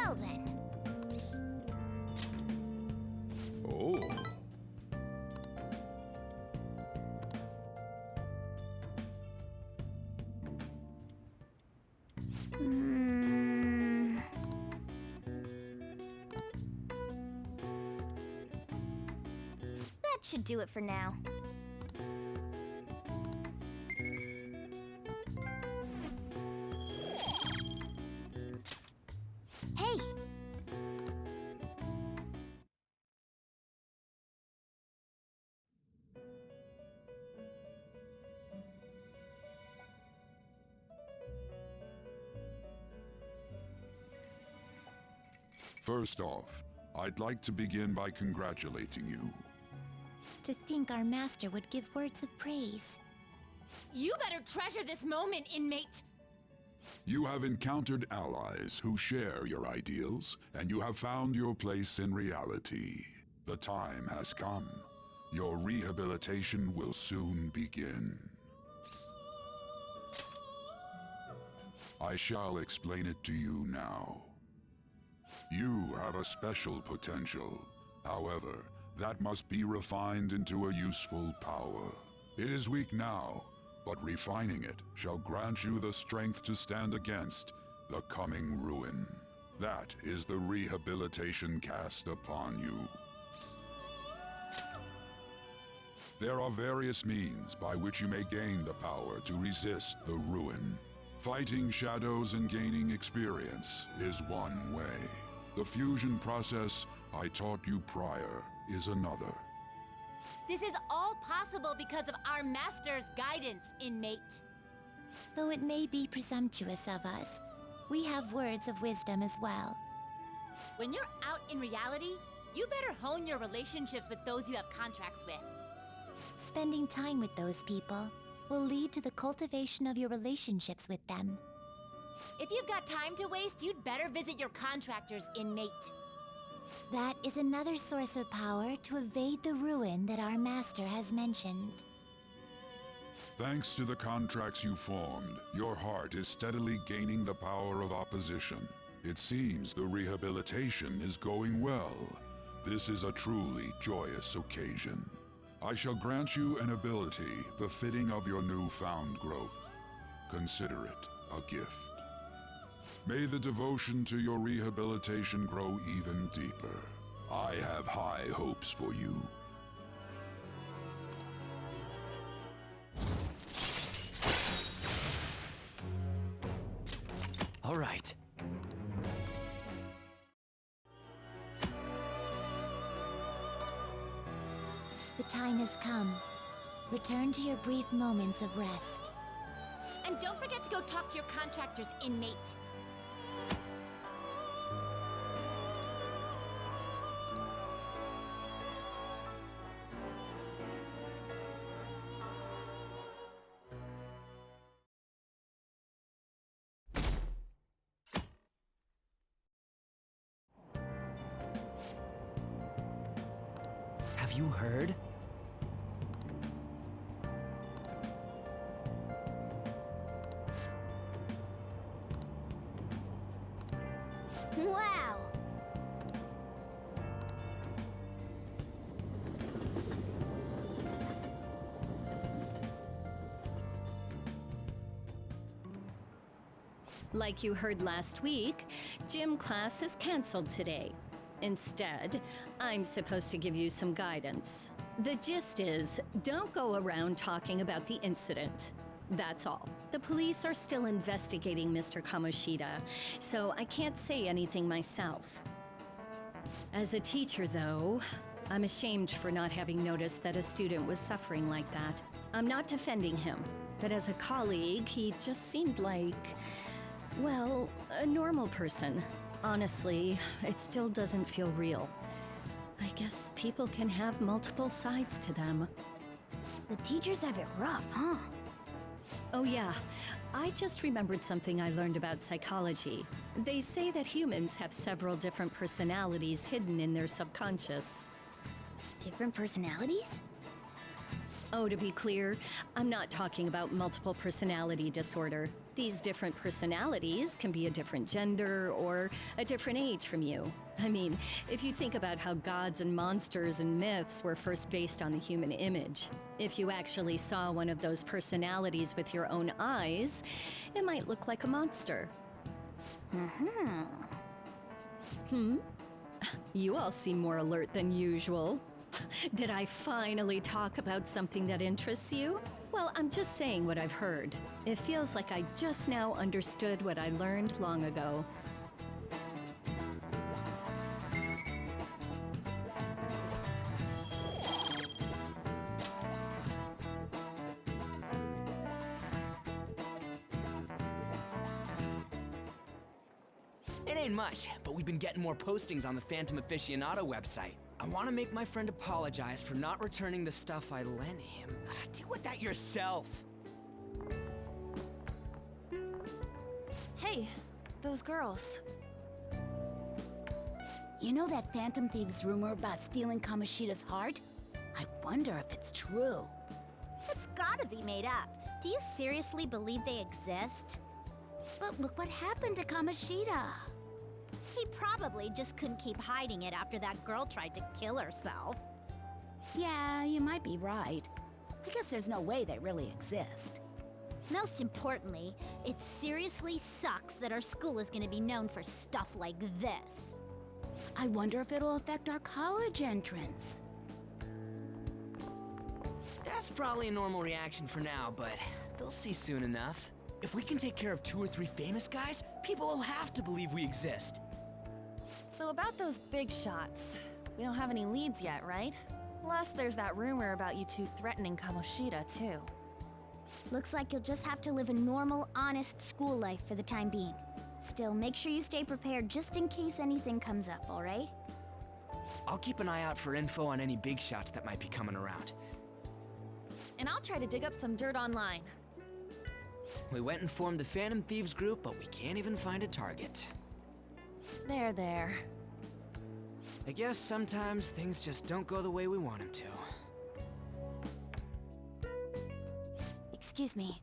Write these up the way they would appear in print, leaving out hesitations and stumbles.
Well then. Oh. That should do it for now. Hey! First off, I'd like to begin by congratulating you. To think our master would give words of praise. You better treasure this moment, inmate! You have encountered allies who share your ideals, and you have found your place in reality. The time has come. Your rehabilitation will soon begin. I shall explain it to you now. You have a special potential. However, that must be refined into a useful power. It is weak now, but refining it shall grant you the strength to stand against the coming ruin. That is the rehabilitation cast upon you. There are various means by which you may gain the power to resist the ruin. Fighting shadows and gaining experience is one way. The fusion process I taught you prior is another. This is all possible because of our master's guidance, inmate. Though it may be presumptuous of us, we have words of wisdom as well. When you're out in reality, you better hone your relationships with those you have contracts with. Spending time with those people will lead to the cultivation of your relationships with them. If you've got time to waste, you'd better visit your contractors, inmate. That is another source of power to evade the ruin that our master has mentioned. Thanks to the contracts you formed, your heart is steadily gaining the power of opposition. It seems the rehabilitation is going well. This is a truly joyous occasion. I shall grant you an ability befitting of your newfound growth. Consider it a gift. May the devotion to your rehabilitation grow even deeper. I have high hopes for you. All right. The time has come. Return to your brief moments of rest. And don't forget to go talk to your contractors, inmate. Have you heard? Wow! Like you heard last week, gym class is canceled today. Instead, I'm supposed to give you some guidance. The gist is, don't go around talking about the incident. That's all. The police are still investigating Mr. Kamoshida, so I can't say anything myself. As a teacher, though, I'm ashamed for not having noticed that a student was suffering like that. I'm not defending him, but as a colleague, he just seemed like, well, a normal person. Honestly, it still doesn't feel real. I guess people can have multiple sides to them. The teachers have it rough, huh? Oh yeah, I just remembered something I learned about psychology. They say that humans have several different personalities hidden in their subconscious. Different personalities? Oh, to be clear, I'm not talking about multiple personality disorder. These different personalities can be a different gender or a different age from you. I mean, if you think about how gods and monsters and myths were first based on the human image, if you actually saw one of those personalities with your own eyes, it might look like a monster. You all seem more alert than usual. Did I finally talk about something that interests you? Well, I'm just saying what I've heard. It feels like I just now understood what I learned long ago. It ain't much, but we've been getting more postings on the Phantom Aficionado website. I want to make my friend apologize for not returning the stuff I lent him. Deal with that yourself. Hey, those girls. You know that Phantom Thieves rumor about stealing Kamoshida's heart? I wonder if it's true. It's gotta be made up. Do you seriously believe they exist? But look what happened to Kamoshida. He probably just couldn't keep hiding it after that girl tried to kill herself. Yeah, you might be right. I guess there's no way they really exist. Most importantly, it seriously sucks that our school is gonna be known for stuff like this. I wonder if it'll affect our college entrance. That's probably a normal reaction for now, but they'll see soon enough. If we can take care of 2 or 3 famous guys, people will have to believe we exist. So about those big shots, we don't have any leads yet, right? Plus, there's that rumor about you two threatening Kamoshida, too. Looks like you'll just have to live a normal, honest school life for the time being. Still, make sure you stay prepared just in case anything comes up, alright? I'll keep an eye out for info on any big shots that might be coming around. And I'll try to dig up some dirt online. We went and formed the Phantom Thieves group, but we can't even find a target. There. I guess sometimes things just don't go the way we want them to. Excuse me.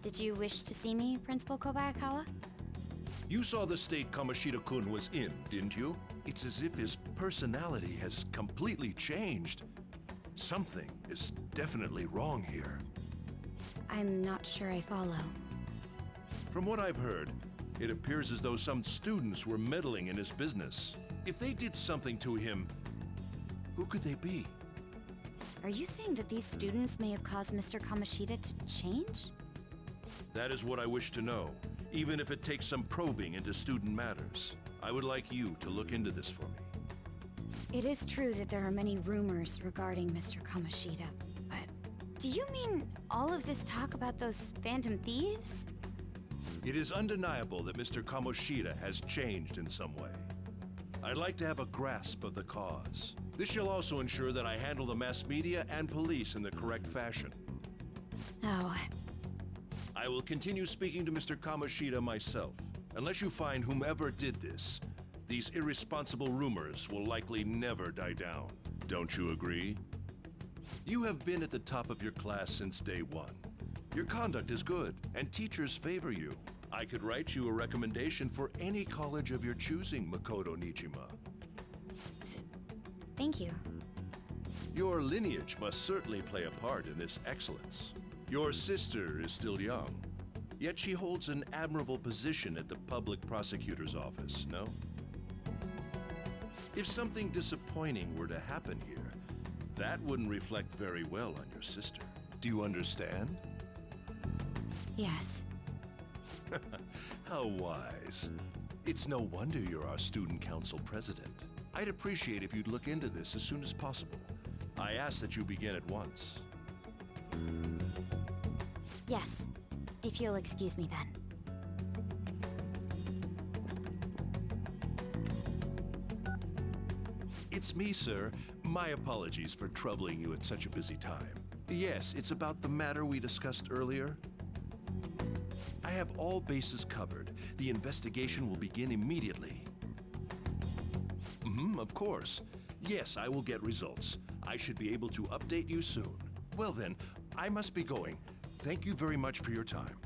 Did you wish to see me, Principal Kobayakawa? You saw the state Kamoshida-kun was in, didn't you? It's as if his personality has completely changed. Something is definitely wrong here. I'm not sure I follow. From what I've heard, it appears as though some students were meddling in his business. If they did something to him, who could they be? Are you saying that these students may have caused Mr. Kamoshida to change? That is what I wish to know, even if it takes some probing into student matters. I would like you to look into this for me. It is true that there are many rumors regarding Mr. Kamoshida, but do you mean all of this talk about those Phantom Thieves? It is undeniable that Mr. Kamoshida has changed in some way. I'd like to have a grasp of the cause. This shall also ensure that I handle the mass media and police in the correct fashion. Oh, I will continue speaking to Mr. Kamoshida myself. Unless you find whomever did this, these irresponsible rumors will likely never die down. Don't you agree? You have been at the top of your class since day one. Your conduct is good, and teachers favor you. I could write you a recommendation for any college of your choosing, Makoto Niijima. thank you. Your lineage must certainly play a part in this excellence. Your sister is still young, yet she holds an admirable position at the public prosecutor's office, no? If something disappointing were to happen here, that wouldn't reflect very well on your sister. Do you understand? Yes. How wise. It's no wonder you're our student council president. I'd appreciate if you'd look into this as soon as possible. I ask that you begin at once. Yes. If you'll excuse me then. It's me, sir. My apologies for troubling you at such a busy time. Yes, it's about the matter we discussed earlier. I have all bases covered. The investigation will begin immediately. Of course. Yes, I will get results. I should be able to update you soon. Well then, I must be going. Thank you very much for your time.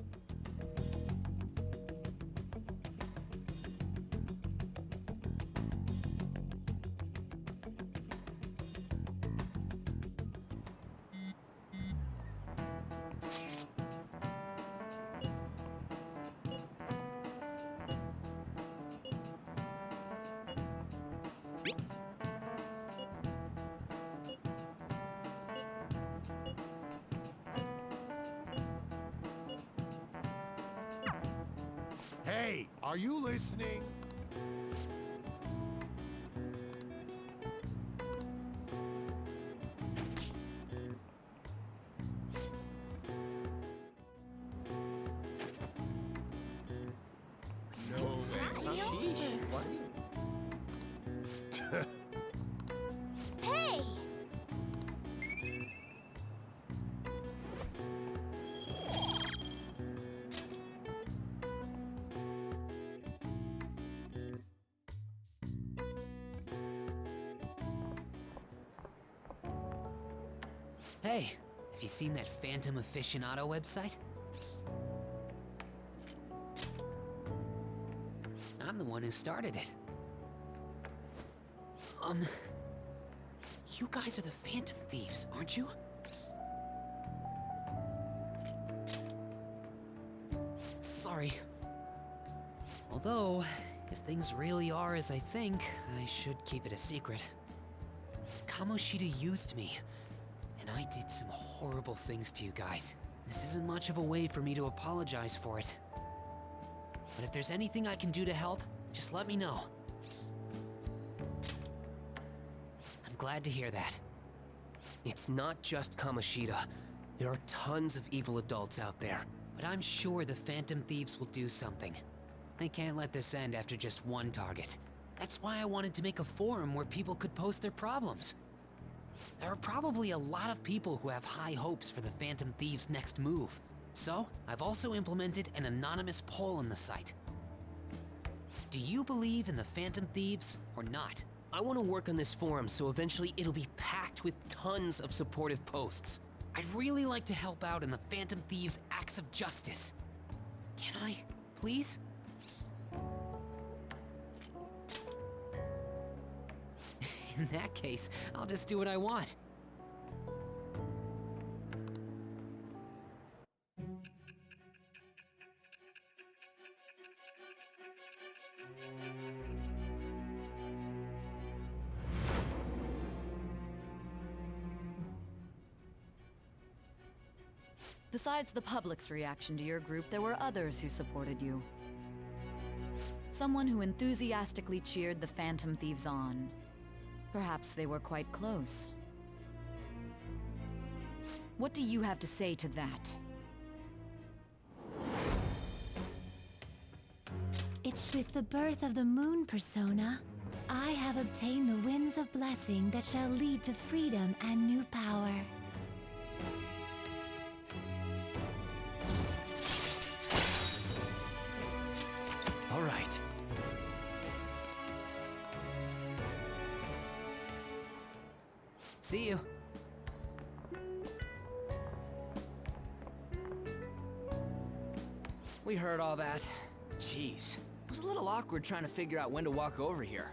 Hey, are you listening? No way. Hey! Hey, have you seen that Phantom Aficionado website? I'm the one who started it. You guys are the Phantom Thieves, aren't you? Sorry. Although, if things really are as I think, I should keep it a secret. Kamoshida used me, and I did some horrible things to you guys. This isn't much of a way for me to apologize for it. But if there's anything I can do to help, just let me know. I'm glad to hear that. It's not just Kamoshida. There are tons of evil adults out there. But I'm sure the Phantom Thieves will do something. They can't let this end after just one target. That's why I wanted to make a forum where people could post their problems. There are probably a lot of people who have high hopes for the Phantom Thieves' next move. So, I've also implemented an anonymous poll on the site. Do you believe in the Phantom Thieves or not? I want to work on this forum so eventually it'll be packed with tons of supportive posts. I'd really like to help out in the Phantom Thieves' acts of justice. Can I, please? In that case, I'll just do what I want. Besides the public's reaction to your group, there were others who supported you. Someone who enthusiastically cheered the Phantom Thieves on. Perhaps they were quite close. What do you have to say to that? It's with the birth of the moon persona, I have obtained the winds of blessing that shall lead to freedom and new power. All right. See you. We heard all that. Jeez. It was a little awkward trying to figure out when to walk over here.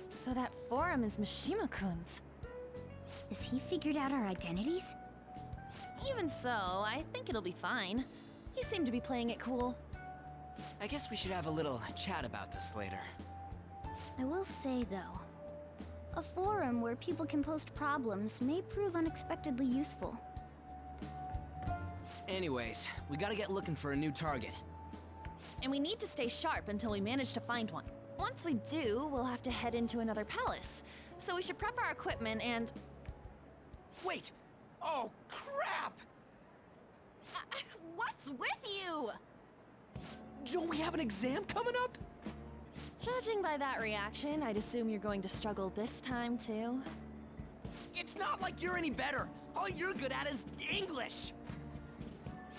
So that forum is Mishima-kun's. Has he figured out our identities? Even so, I think it'll be fine. He seemed to be playing it cool. I guess we should have a little chat about this later. I will say, though, a forum where people can post problems may prove unexpectedly useful. Anyways, we gotta get looking for a new target. And we need to stay sharp until we manage to find one. Once we do, we'll have to head into another palace. So we should prep our equipment and... Wait! Oh, crap! What's with you? Don't we have an exam coming up? Judging by that reaction, I'd assume you're going to struggle this time, too. It's not like you're any better! All you're good at is English!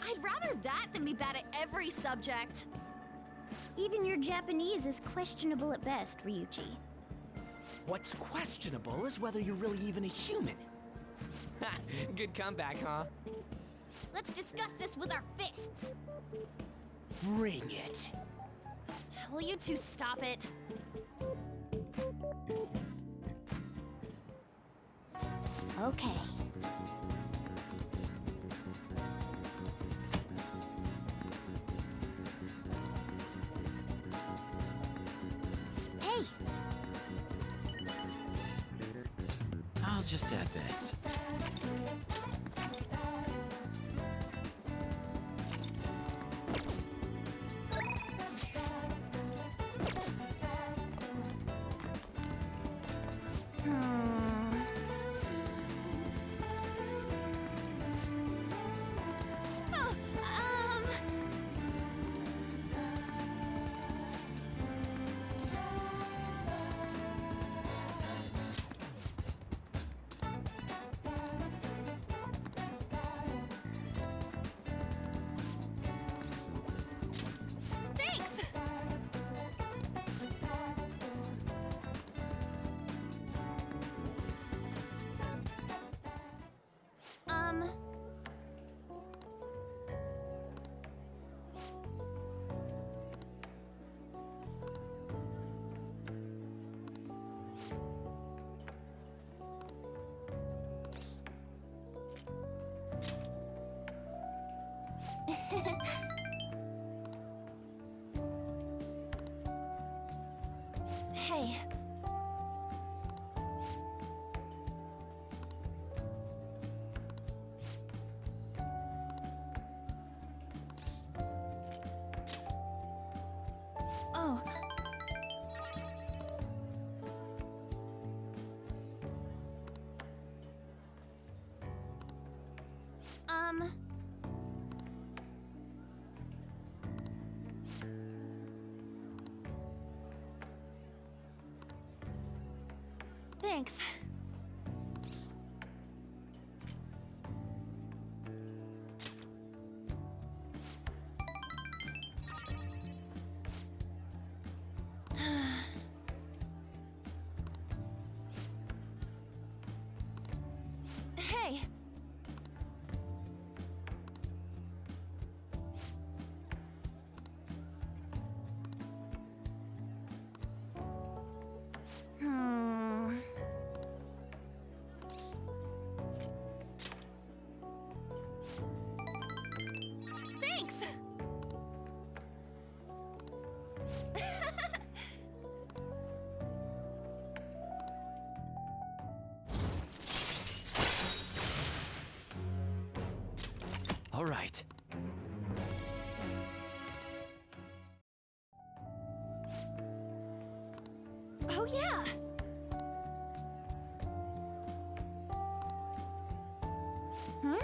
I'd rather that than be bad at every subject. Even your Japanese is questionable at best, Ryuji. What's questionable is whether you're really even a human. Ha! Good comeback, huh? Let's discuss this with our fists. Bring it. Will you two stop it? Okay. Hey! I'll just add this. Hey. Oh. Thanks. Hey. Thanks. All right. Oh yeah. Hmm?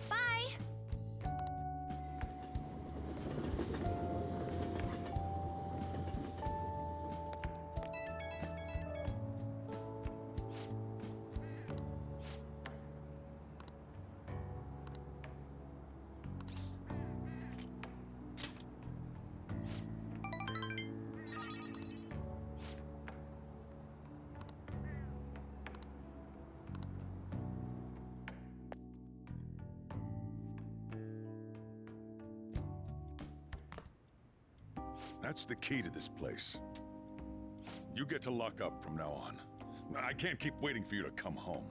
Bye. That's the key to this place. You get to lock up from now on. I can't keep waiting for you to come home.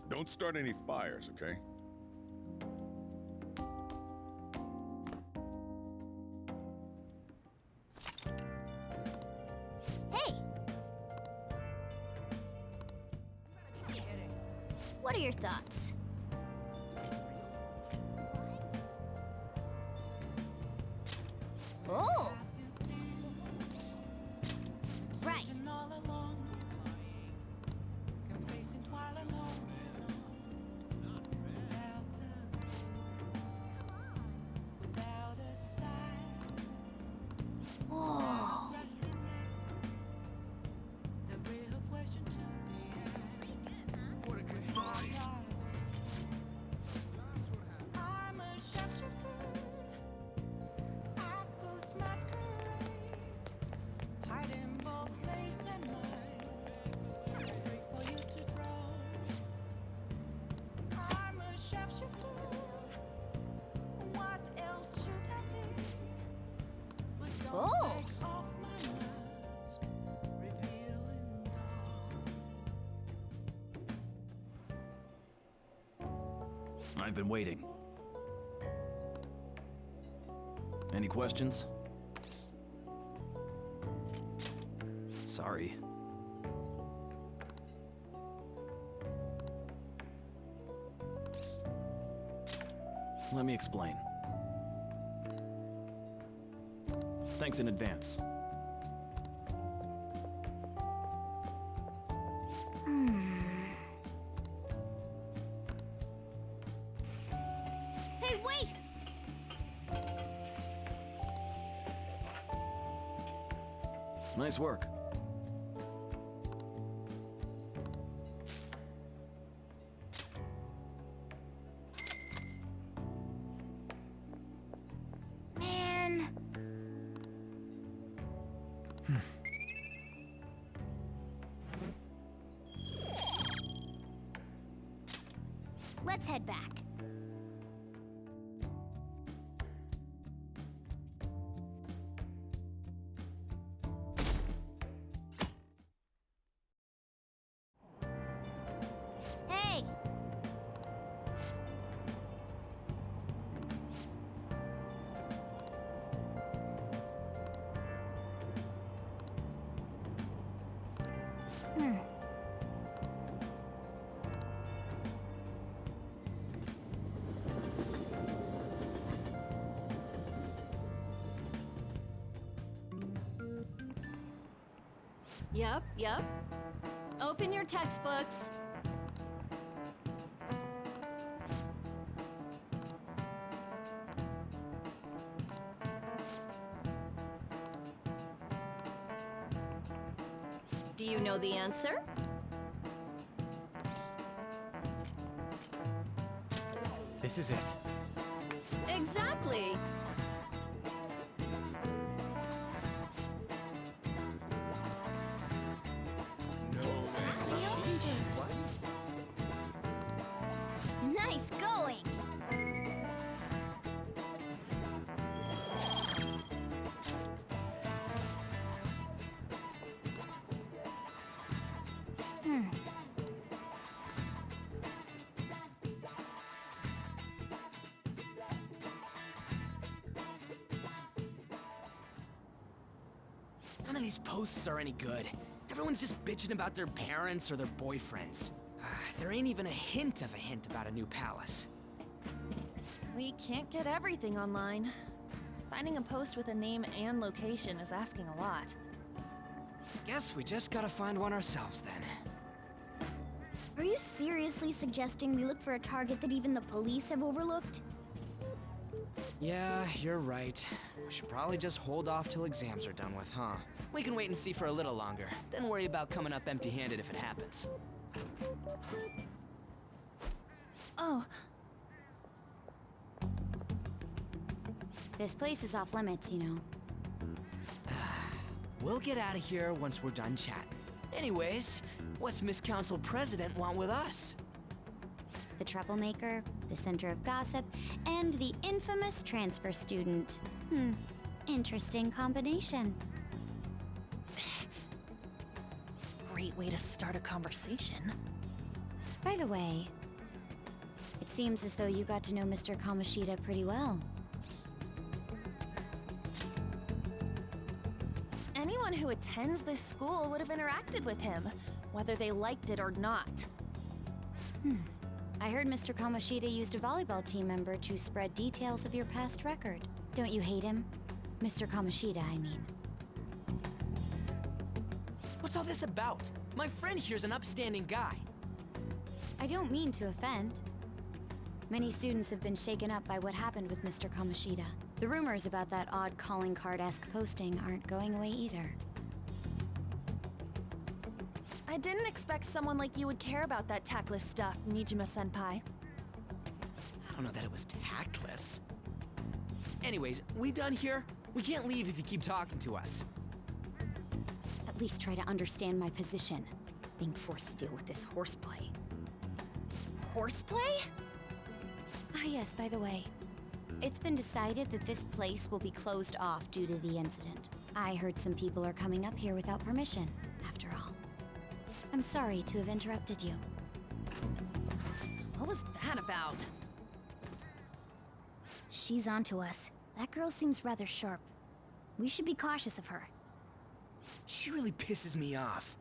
Don't start any fires, okay? Hey! What are your thoughts? Oh! Right. Whoa. I've been waiting. Any questions? Sorry. Let me explain. Thanks in advance. Hey, wait! Nice work. Man. Let's head back. Hey! Yep. Open your textbooks. Do you know the answer? This is it. Exactly. Nice going! None of these posts are any good. Everyone's just bitching about their parents or their boyfriends. There ain't even a hint about a new palace. We can't get everything online. Finding a post with a name and location is asking a lot. Guess we just gotta find one ourselves then. Are you seriously suggesting we look for a target that even the police have overlooked? Yeah, you're right. We should probably just hold off till exams are done with, huh? We can wait and see for a little longer, then worry about coming up empty-handed if it happens. Oh. This place is off limits, you know. We'll get out of here once we're done chatting. Anyways, what's Miss Council President want with us? The troublemaker, the center of gossip, and the infamous transfer student. Interesting combination. Great way to start a conversation. By the way, it seems as though you got to know Mr. Kamoshida pretty well. Anyone who attends this school would have interacted with him, whether they liked it or not. I heard Mr. Kamoshida used a volleyball team member to spread details of your past record. Don't you hate him? Mr. Kamoshida, I mean. What's all this about? My friend here's an upstanding guy. I don't mean to offend. Many students have been shaken up by what happened with Mr. Kamoshida. The rumors about that odd calling card-esque posting aren't going away either. I didn't expect someone like you would care about that tactless stuff, Niijima-senpai. I don't know that it was tactless. Anyways, we done here? We can't leave if you keep talking to us. At least try to understand my position. Being forced to deal with this horseplay. Horseplay? Ah yes, by the way. It's been decided that this place will be closed off due to the incident. I heard some people are coming up here without permission, after all. I'm sorry to have interrupted you. What was that about? She's onto us. That girl seems rather sharp. We should be cautious of her. She really pisses me off.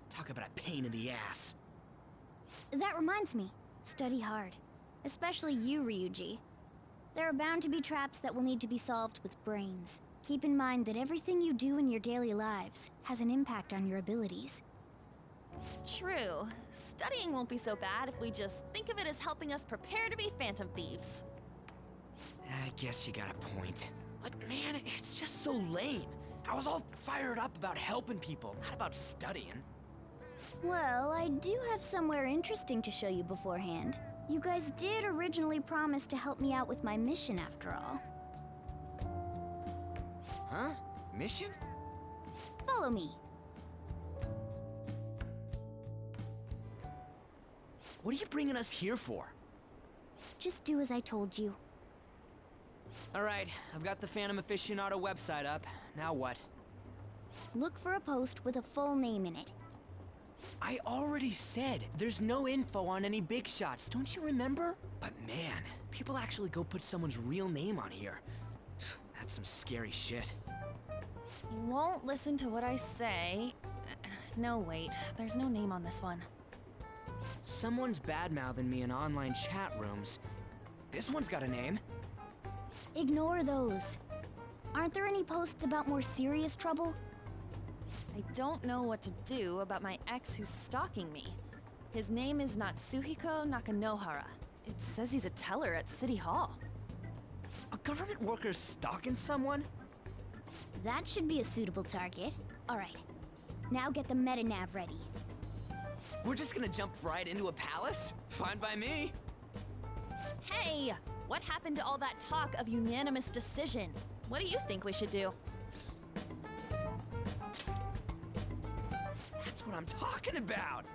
Talk about a pain in the ass. That reminds me, study hard. Especially you, Ryuji. There are bound to be traps that will need to be solved with brains. Keep in mind that everything you do in your daily lives has an impact on your abilities. True. Studying won't be so bad if we just think of it as helping us prepare to be Phantom Thieves. I guess you got a point. But man, it's just so lame. I was all fired up about helping people, not about studying. Well, I do have somewhere interesting to show you beforehand. You guys did originally promise to help me out with my mission after all. Huh? Mission? Follow me. What are you bringing us here for? Just do as I told you. Alright, I've got the Phantom Aficionado website up. Now what? Look for a post with a full name in it. I already said there's no info on any big shots, don't you remember? But man, people actually go put someone's real name on here. That's some scary shit. You won't listen to what I say. No, wait. There's no name on this one. Someone's bad-mouthing me in online chat rooms. This one's got a name. Ignore those. Aren't there any posts about more serious trouble? I don't know what to do about my ex who's stalking me. His name is Natsuhiko Nakanohara. It says he's a teller at City Hall. A government worker stalking someone? That should be a suitable target. Alright, now get the metanav ready. We're just gonna jump right into a palace? Fine by me. Hey! What happened to all that talk of unanimous decision? What do you think we should do? That's what I'm talking about!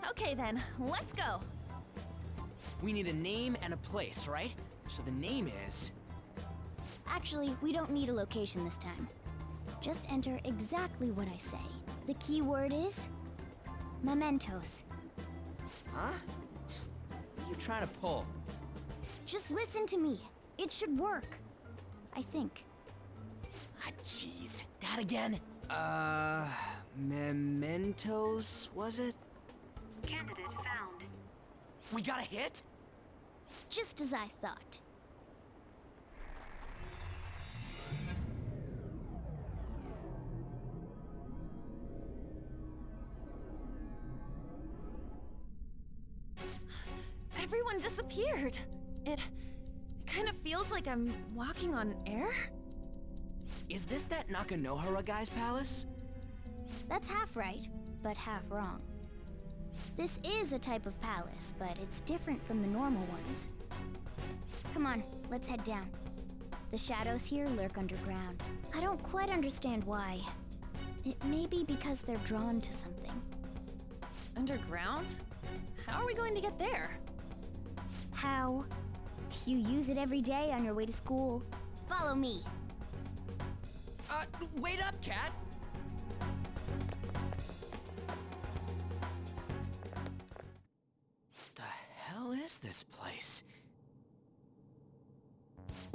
Okay then, let's go! We need a name and a place, right? So the name is... Actually, we don't need a location this time. Just enter exactly what I say. The key word is... Mementos. Huh? What are you trying to pull? Just listen to me. It should work. I think. Ah, jeez. That again? Mementos, was it? Candidate found. We got a hit? Just as I thought. Everyone disappeared. It kind of feels like I'm walking on air. Is this that Nakanohara guy's palace? That's half right, but half wrong. This is a type of palace, but it's different from the normal ones. Come on, let's head down. The shadows here lurk underground. I don't quite understand why. It may be because they're drawn to something. Underground? How are we going to get there? How? You use it every day on your way to school. Follow me. Wait up, Cat! The hell is this place?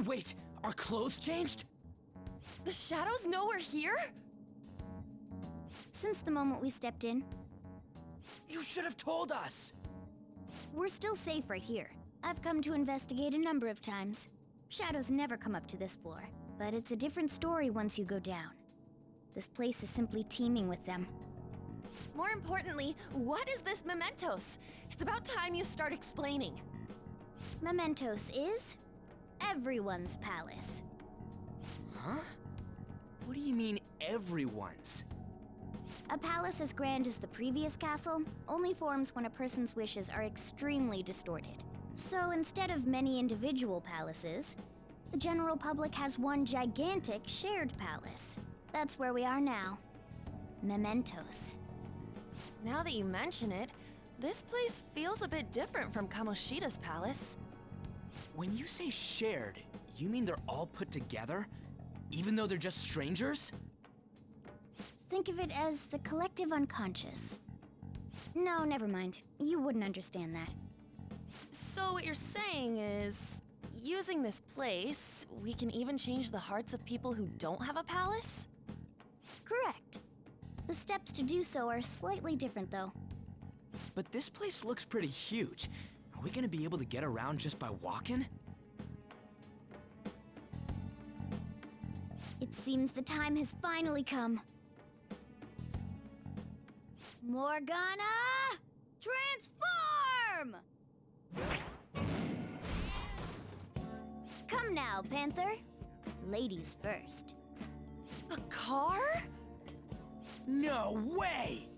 Wait, our clothes changed? The shadows know we're here? Since the moment we stepped in, You should have told us! we're still safe right here. I've come to investigate a number of times. Shadows never come up to this floor, but it's a different story once you go down. This place is simply teeming with them. More importantly, what is this Mementos? It's about time you start explaining. Mementos is everyone's palace. Huh? What do you mean, everyone's? A palace as grand as the previous castle only forms when a person's wishes are extremely distorted. So instead of many individual palaces, the general public has one gigantic shared palace. That's where we are now. Mementos. Now that you mention it, this place feels a bit different from Kamoshida's palace. When you say shared, you mean they're all put together? Even though they're just strangers? Think of it as the collective unconscious. No, never mind. You wouldn't understand that. So what you're saying is, using this place, we can even change the hearts of people who don't have a palace? Correct. The steps to do so are slightly different, though. But this place looks pretty huge. Are we gonna be able to get around just by walking? It seems the time has finally come. Morgana! Transform! Come now, Panther. Ladies first. A car? No way!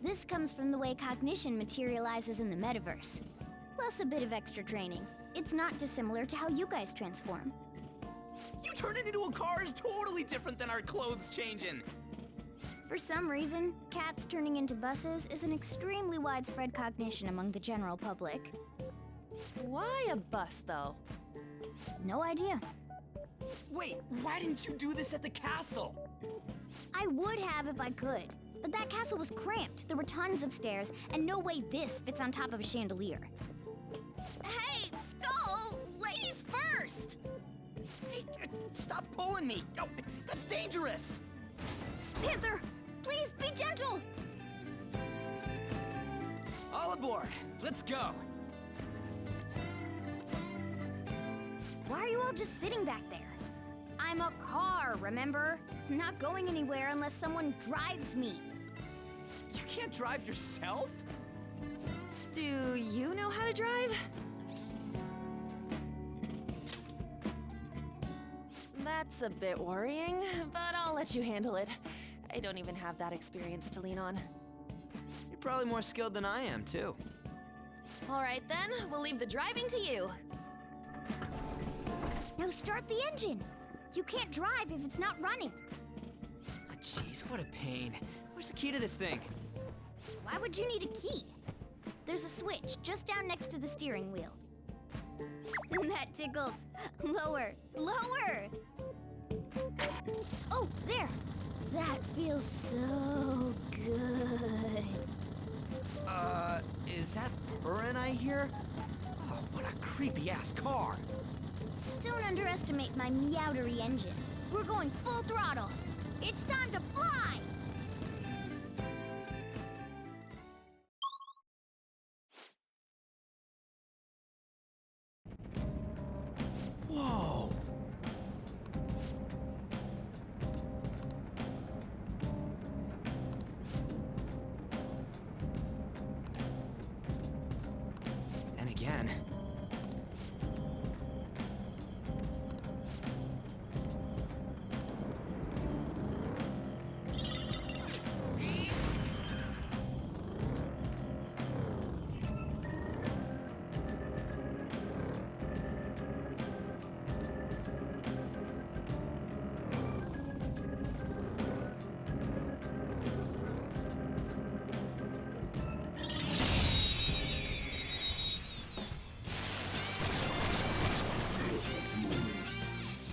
This comes from the way cognition materializes in the metaverse. Plus a bit of extra training. It's not dissimilar to how you guys transform. You turned into a car is totally different than our clothes changing. For some reason, cats turning into buses is an extremely widespread cognition among the general public. Why a bus, though? No idea. Wait, why didn't you do this at the castle? I would have if I could, but that castle was cramped. There were tons of stairs, and no way this fits on top of a chandelier. Hey, Skull! Ladies first! Hey, stop pulling me! Oh, that's dangerous! Panther, please be gentle! All aboard! Let's go! Why are you all just sitting back there? I'm a car, remember? Not going anywhere unless someone drives me. You can't drive yourself? Do you know how to drive? That's a bit worrying, but I'll let you handle it. I don't even have that experience to lean on. You're probably more skilled than I am, too. All right then, we'll leave the driving to you. Now start the engine. You can't drive if it's not running. Oh, jeez, what a pain. Where's the key to this thing? Why would you need a key? There's a switch just down next to the steering wheel. That tickles. Lower, lower! Oh, there! That feels so good. Is that purring I hear? Oh, what a creepy-ass car! Don't underestimate my meowdery engine. We're going full throttle. It's time to fly! Whoa! And again.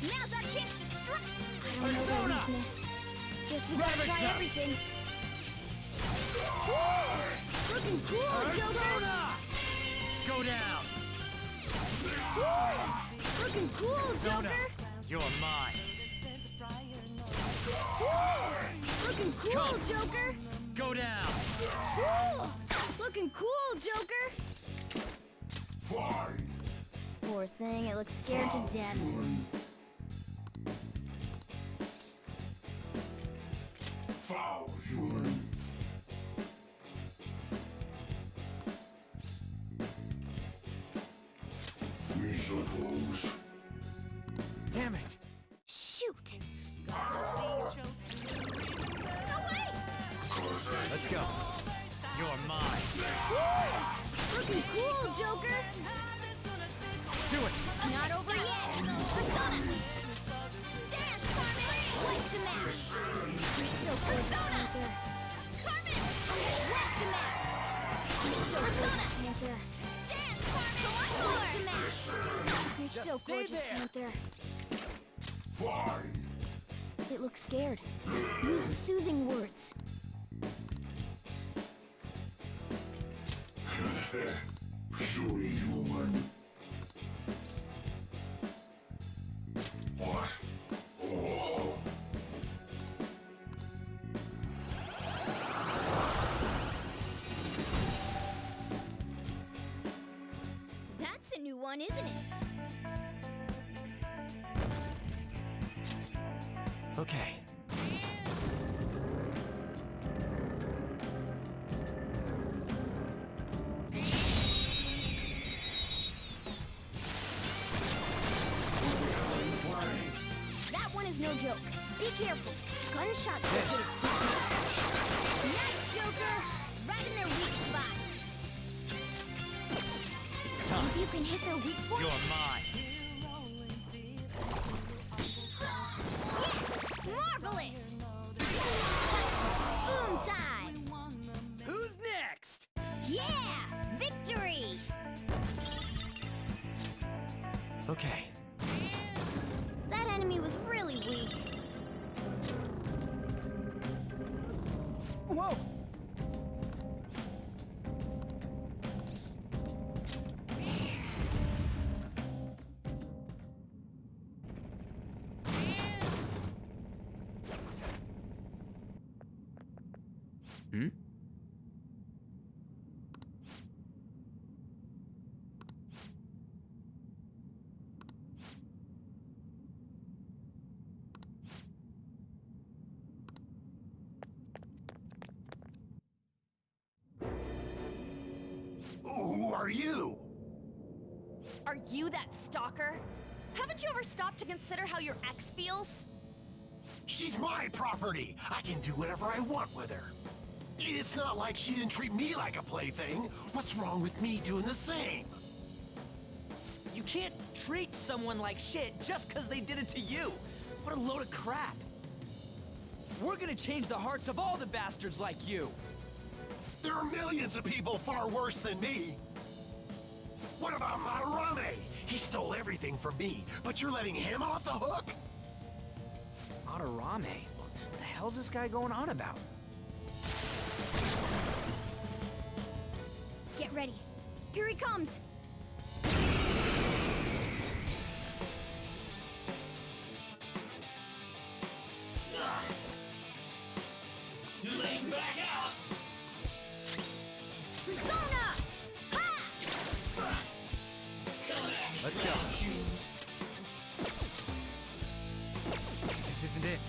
Now's our chance to strike! I don't know their weakness. Guess we gotta try everything. Woo! Looking cool, Joker! Go down! Woo! Looking cool, Joker! You're mine. Woo! Looking cool, Joker! Go down! Woo! Looking cool, Joker! Fine. Poor thing, it looks scared to death. Foul human. We suppose. Damn it! Shoot! No way! Let's go. You're mine. Looking cool, Joker! Do it! Not over yet! Persona! Dance, Carmen! White to match! Still Persona! Panther. Carmen! Left to match! Still Persona! Panther. Dance, Carmen! White to match! You're still stay gorgeous, there. Panther. Fine. It looks scared. Use soothing words. fun, isn't it? Okay. That one is no joke. Be careful. Gunshots will get explosive. Nice, Joker! Right in their weak spot. It's time. If you can hit their weak point... You're mine. Yes! Marvelous! Boom time! Who's next? Yeah! Victory! Okay. That enemy was really weak. Whoa! Hmm? Who are you? Are you that stalker? Haven't you ever stopped to consider how your ex feels? She's my property. I can do whatever I want with her. It's not like she didn't treat me like a plaything. What's wrong with me doing the same? You can't treat someone like shit just because they did it to you. What a load of crap. We're gonna change the hearts of all the bastards like you. There are millions of people far worse than me. What about Madarame? He stole everything from me, but you're letting him off the hook? Madarame? What the hell's this guy going on about? Get ready. Here he comes! Too late to back out. Persona! Ha! Let's go. This isn't it.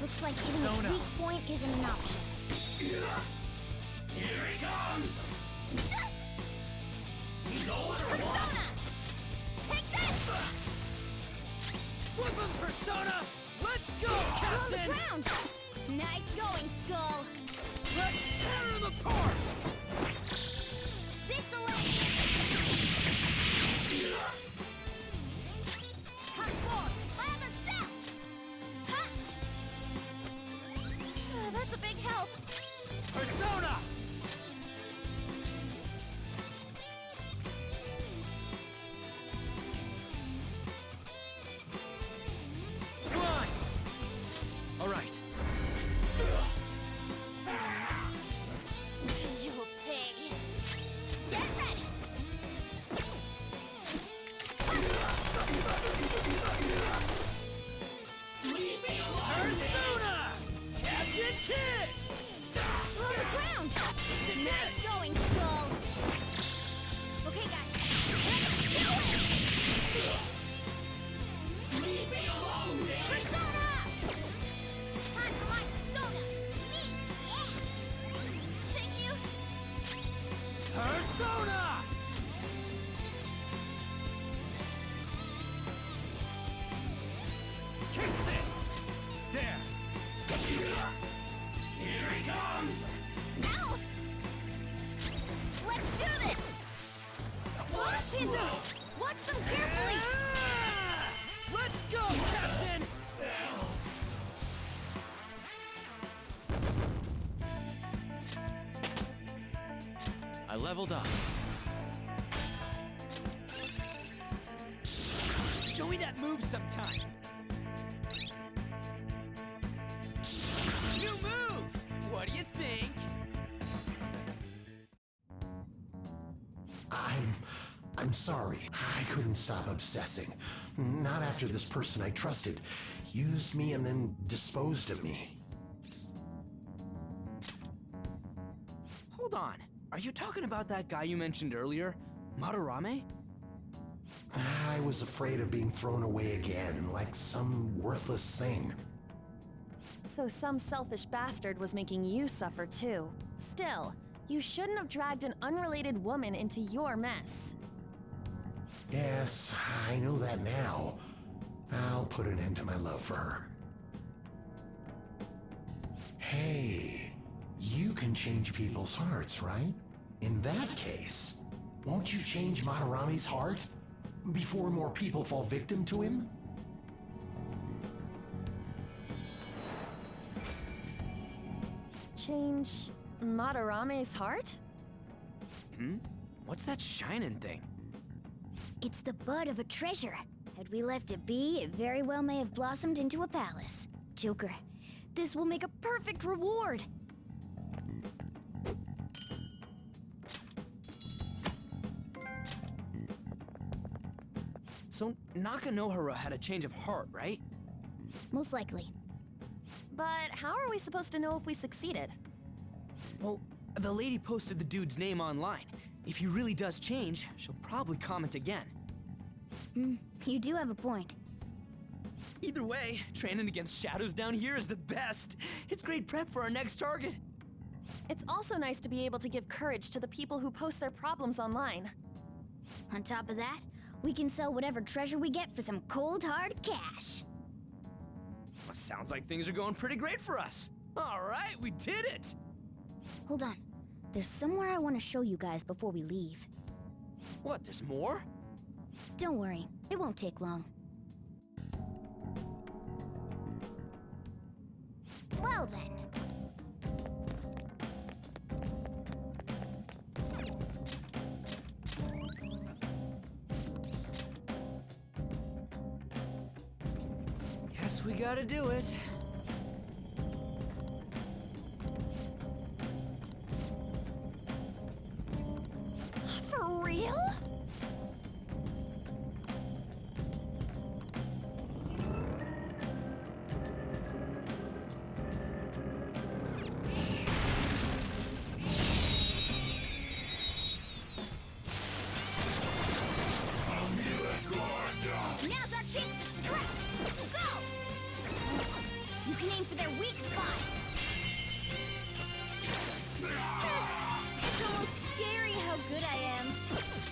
Looks like hitting his weak point isn't an option. Here he comes. Persona! Take this! Whip him, Persona! Let's go, On the Captain! ground! Nice going, Skull! Let's tear him apart! This'll it! Hot forward! My other self! Ha! That's a big help. Persona! Fine! All right. You pig! Get ready! Leave me alone. Persona! Captain Kid! On the ground! Nice going, Skull! Okay, guys. Leave me alone, damn it. Persona! Time for my persona! Me! Yeah! Thank you! Persona! Kicks it! There! Here he comes. Ow! Let's do this! Watch it! Watch them carefully! Ah! Let's go, Captain! I leveled up. Show me that move sometime. New move! What do you think? I'm sorry. I couldn't stop obsessing. Not after this person I trusted used me and then disposed of me. Hold on. Are you talking about that guy you mentioned earlier? Madarame? I was afraid of being thrown away again, like some worthless thing. So some selfish bastard was making you suffer too. Still, you shouldn't have dragged an unrelated woman into your mess. Yes, I know that now. I'll put an end to my love for her. Hey, you can change people's hearts, right? In that case, won't you change Madarame's heart before more people fall victim to him? Change Madarame's heart? What's that shining thing? It's the bud of a treasure. Had we left it be, it very well may have blossomed into a palace. Joker, this will make a perfect reward. So Nakanohara had a change of heart, right? Most likely. But how are we supposed to know if we succeeded? Well, the lady posted the dude's name online. If he really does change, she'll probably comment again. You do have a point. Either way, training against shadows down here is the best. It's great prep for our next target. It's also nice to be able to give courage to the people who post their problems online. On top of that, we can sell whatever treasure we get for some cold hard cash. Well, sounds like things are going pretty great for us. All right, we did it! Hold on. There's somewhere I want to show you guys before we leave. What, there's more? Don't worry, it won't take long. Well then. Guess we gotta do it. For real? Now's our chance to scrap! Go! You can aim for their weak spot! It's almost scary how good I am.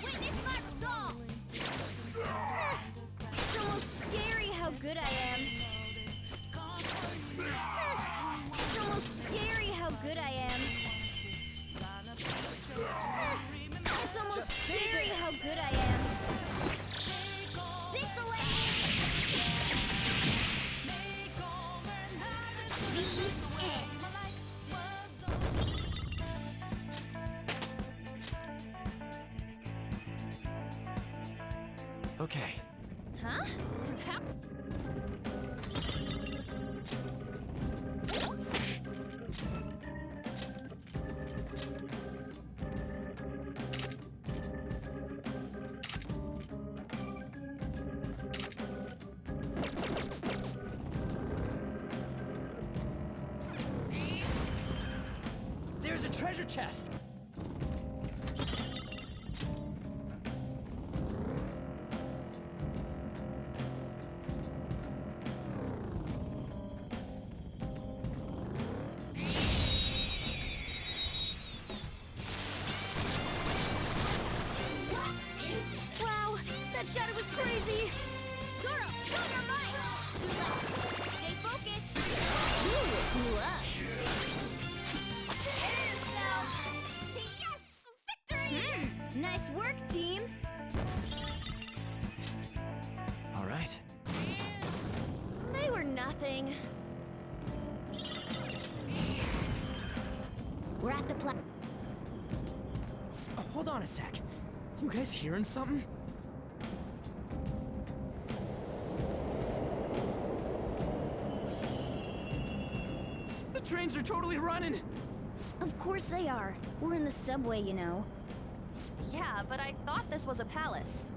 Witness my resolve! It's almost scary how good I am. It's almost scary how good I am. It's almost scary how good I am. This'll end. The end. Okay. Huh? There's a treasure chest! Wow, that shadow was crazy! Zoro, show your might! Stay focused! Ooh, it blew up! Yes! Victory! Nice work, team! All right. They were nothing. We're at the Oh, hold on a sec. You guys hearing something? The trains are totally running! Of course they are. We're in the subway, you know. Yeah, but I thought this was a palace.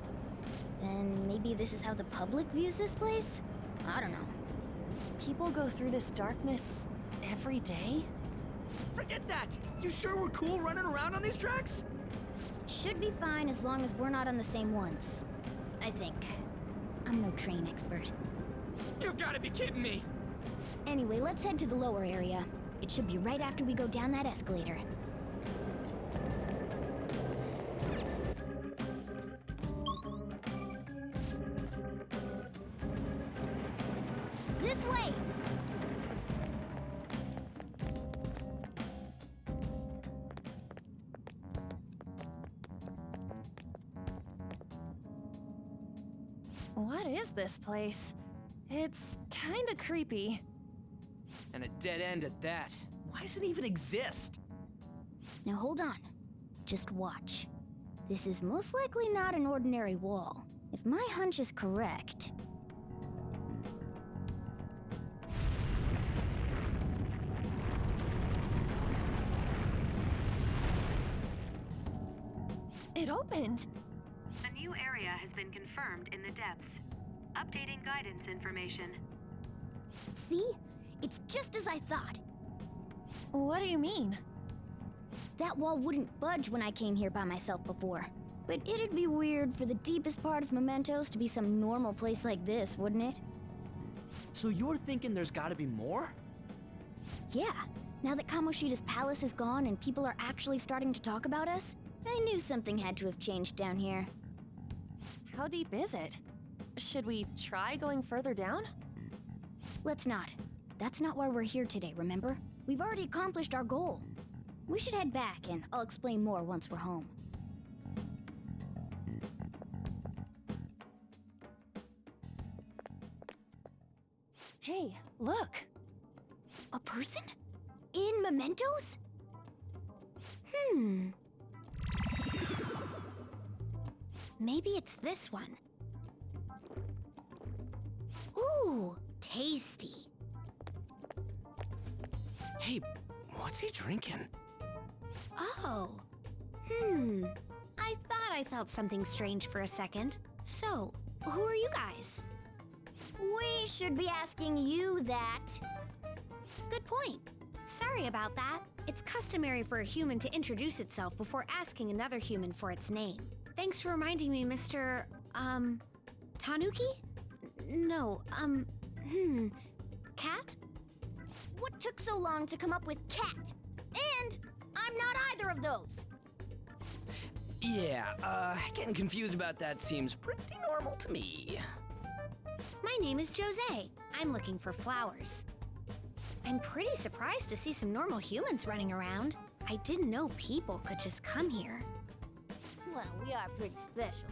Then maybe this is how the public views this place? I don't know. People go through this darkness every day? Forget that! You sure we're cool running around on these tracks? Should be fine as long as we're not on the same ones. I think. I'm no train expert. You've got to be kidding me! Anyway, let's head to the lower area. It should be right after we go down that escalator. This way! What is this place? It's kinda creepy. And a dead end at that. Why does it even exist? Now hold on. Just watch. This is most likely not an ordinary wall. If my hunch is correct... It opened! A new area has been confirmed in the depths. Updating guidance information. See? It's just as I thought. What do you mean? That wall wouldn't budge when I came here by myself before. But it'd be weird for the deepest part of Mementos to be some normal place like this, wouldn't it? So you're thinking there's gotta be more? Yeah. Now that Kamoshida's palace is gone and people are actually starting to talk about us, I knew something had to have changed down here. How deep is it? Should we try going further down? Let's not. That's not why we're here today, remember? We've already accomplished our goal. We should head back, and I'll explain more once we're home. Hey, look! A person? In Mementos? Maybe it's this one. Ooh, tasty. Hey, what's he drinking? Oh. I thought I felt something strange for a second. So, who are you guys? We should be asking you that. Good point. Sorry about that. It's customary for a human to introduce itself before asking another human for its name. Thanks for reminding me, Mr. Tanuki? No, Cat? What took so long to come up with cat? And I'm not either of those. Yeah, getting confused about that seems pretty normal to me. My name is Jose. I'm looking for flowers. I'm pretty surprised to see some normal humans running around. I didn't know people could just come here. Well, we are pretty special.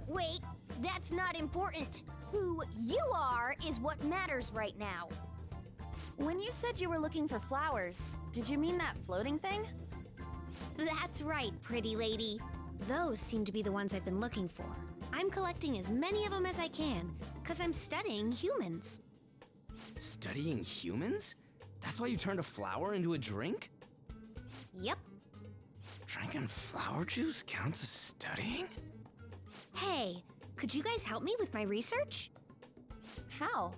Wait, that's not important. Who you are is what matters right now. When you said you were looking for flowers, did you mean that floating thing? That's right, pretty lady. Those seem to be the ones I've been looking for. I'm collecting as many of them as I can, because I'm studying humans. Studying humans? That's why you turned a flower into a drink? Yep. Drinking flower juice counts as studying? Hey, could you guys help me with my research? How?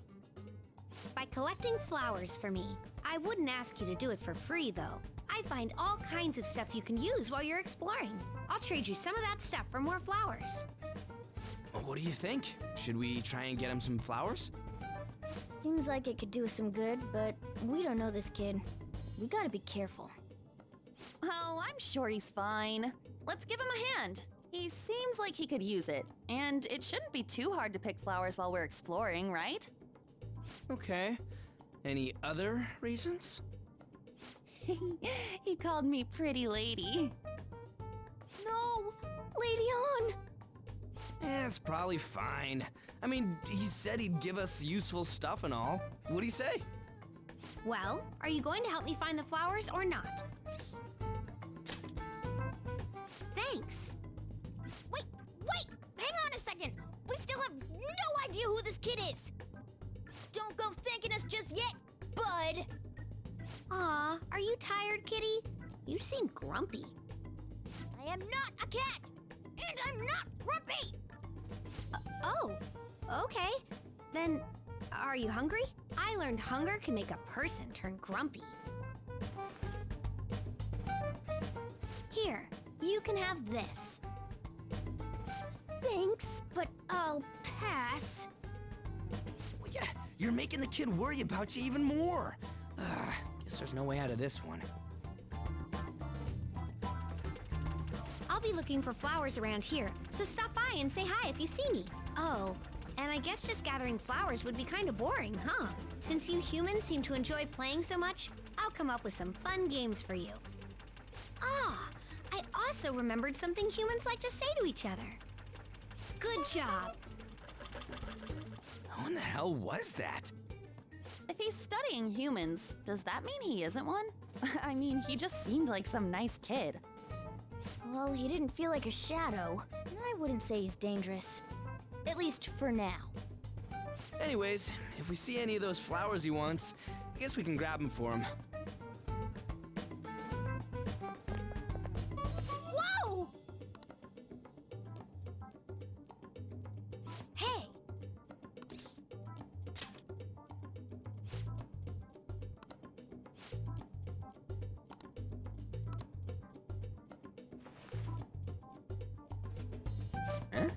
By collecting flowers for me. I wouldn't ask you to do it for free, though. I find all kinds of stuff you can use while you're exploring. I'll trade you some of that stuff for more flowers. Well, what do you think? Should we try and get him some flowers? Seems like it could do us some good, but we don't know this kid. We gotta be careful. Oh, I'm sure he's fine. Let's give him a hand. He seems like he could use it, and it shouldn't be too hard to pick flowers while we're exploring, right? Okay. Any other reasons? He called me pretty lady. No! Lady on! It's probably fine. I mean, he said he'd give us useful stuff and all. What'd he say? Well, are you going to help me find the flowers or not? Thanks. Wait! Hang on a second! We still have no idea who this kid is! Don't go thanking us just yet, bud! Aw, are you tired, kitty? You seem grumpy. I am not a cat! And I'm not grumpy! Oh, okay. Then, are you hungry? I learned hunger can make a person turn grumpy. Here, you can have this. Thanks, but I'll pass. Well, yeah, you're making the kid worry about you even more. Guess there's no way out of this one. I'll be looking for flowers around here, so stop by and say hi if you see me. Oh, and I guess just gathering flowers would be kind of boring, huh? Since you humans seem to enjoy playing so much, I'll come up with some fun games for you. Ah, I also remembered something humans like to say to each other. Good job. Who in the hell was that? If he's studying humans, does that mean he isn't one? I mean, he just seemed like some nice kid. Well, he didn't feel like a shadow. I wouldn't say he's dangerous. At least for now. Anyways, if we see any of those flowers he wants, I guess we can grab them for him. Whoa! Hey! Huh?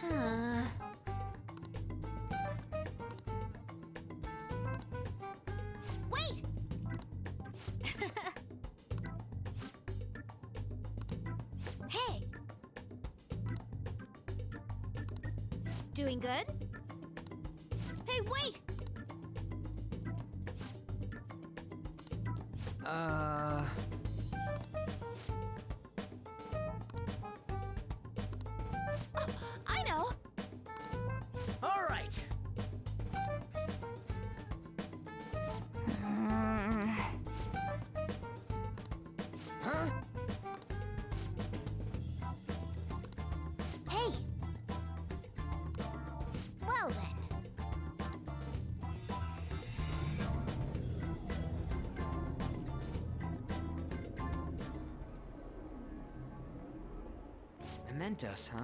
Huh. Wait! Hey! Doing good? Hey, wait! I know! All right. Huh? Hey! Well then. Mementos, huh?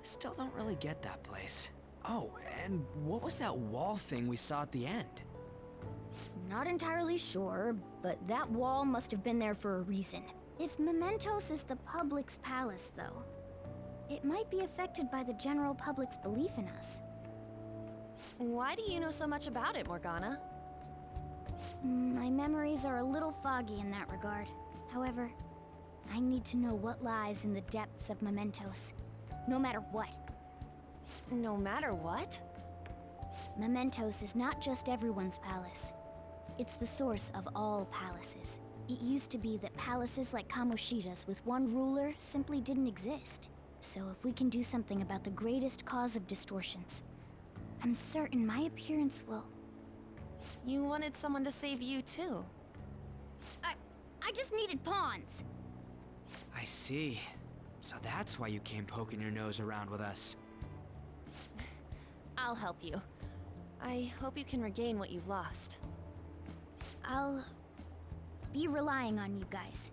Still don't really get that place. Oh, and what was that wall thing we saw at the end? Not entirely sure, but that wall must have been there for a reason. If Mementos is the public's palace, though, it might be affected by the general public's belief in us. Why do you know so much about it, Morgana? My memories are a little foggy in that regard. However, I need to know what lies in the depths of Mementos, no matter what. No matter what? Mementos is not just everyone's palace. It's the source of all palaces. It used to be that palaces like Kamoshida's with one ruler simply didn't exist. So if we can do something about the greatest cause of distortions, I'm certain my appearance will... You wanted someone to save you, too. I just needed pawns. I see. So that's why you came poking your nose around with us. I'll help you. I hope you can regain what you've lost. I'll be relying on you guys.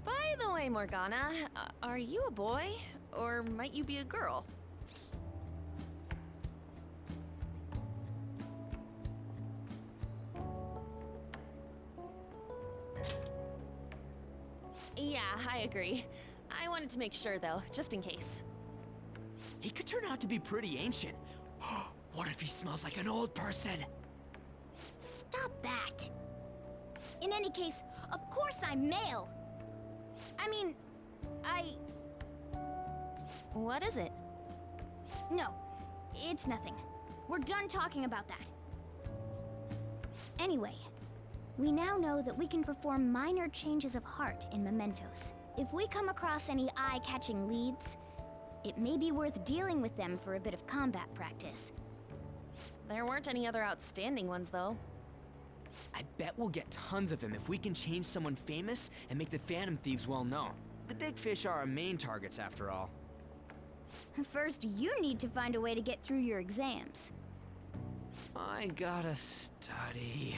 By the way, Morgana, are you a boy? Or might you be a girl? Yeah, I agree. I wanted to make sure, though, just in case. He could turn out to be pretty ancient. What if he smells like an old person? Stop that! In any case, of course I'm male! I mean, What is it? No, it's nothing. We're done talking about that. Anyway, we now know that we can perform minor changes of heart in Mementos. If we come across any eye-catching leads, it may be worth dealing with them for a bit of combat practice. There weren't any other outstanding ones, though. I bet we'll get tons of them if we can change someone famous and make the Phantom Thieves well known. The big fish are our main targets, after all. First, you need to find a way to get through your exams. I gotta study.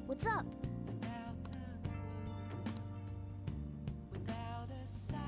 What's up?